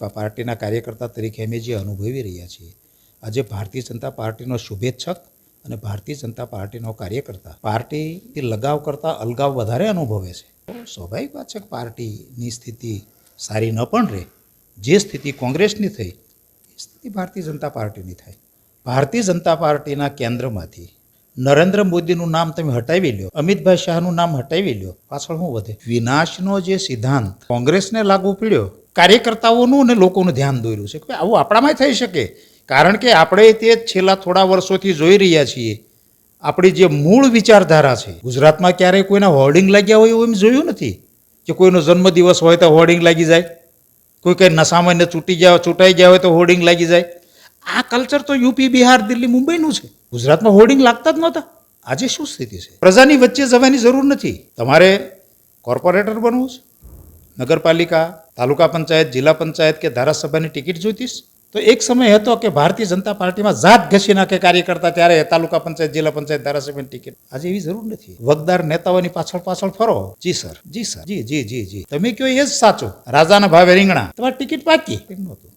પાર્ટીના કાર્યકર્તા તરીકે અમે જે અનુભવી રહ્યા છીએ, આજે ભારતીય જનતા પાર્ટીનો શુભેચ્છક અને ભારતીય જનતા પાર્ટીનો કાર્યકર્તા પાર્ટીથી લગાવ કરતાં અલગાવ વધારે અનુભવે છે. સ્વાભાવિક વાત છે કે પાર્ટીની સ્થિતિ સારી ન પણ રહે. જે સ્થિતિ કોંગ્રેસની થઈ એ સ્થિતિ ભારતીય જનતા પાર્ટીની થાય. ભારતીય જનતા પાર્ટીના કેન્દ્રમાંથી નરેન્દ્ર મોદીનું નામ તમે હટાવી લ્યો, અમિતભાઈ શાહનું નામ હટાવી લ્યો, પાછળ શું વધે? વિનાશનો જે સિદ્ધાંત કોંગ્રેસને લાગુ પડ્યો, કાર્યકર્તાઓનું અને લોકોનું ધ્યાન દોર્યું છે કે આવું આપણામાં થઈ શકે. કારણ કે આપણે તે છેલ્લા થોડા વર્ષોથી જોઈ રહ્યા છીએ. આપણી જે મૂળ વિચારધારા છે, ગુજરાતમાં ક્યારેય કોઈના હોર્ડિંગ લાગ્યા હોય એવું એમ જોયું નથી કે કોઈનો જન્મદિવસ હોય તો હોર્ડિંગ લાગી જાય, કોઈ કંઈ નશામાં ચૂંટાઈ ગયા હોય તો હોર્ડિંગ લાગી જાય. આ કલ્ચર તો યુપી, બિહાર, દિલ્હી, મુંબઈનું છે. ગુજરાતમાં હોર્ડિંગ લાગતા જ નહોતા. આજે શું સ્થિતિ છે? પ્રજાની વચ્ચે જવાની જરૂર નથી. તમારે કોર્પોરેટર બનવું છે, નગરપાલિકા, તાલુકા પંચાયત, જિલ્લા પંચાયત કે ધારાસભાની ટિકિટ જોઈતી તો એક સમય હતો કે ભારતીય જનતા પાર્ટીમાં જાત ઘસી નાખે કાર્યકર્તા, ત્યારે તાલુકા પંચાયત, જિલ્લા પંચાયત, ધારાસભાની ટિકિટ. આજે એવી જરૂર નથી. વગદાર નેતાઓની પાછળ ફરો. જી સર, જી સર, જી જી જી જી, તમે કહો એ જ સાચું. રાજાના ભાવે રીંગણા, તમારી ટિકિટ પાકી નહોતું.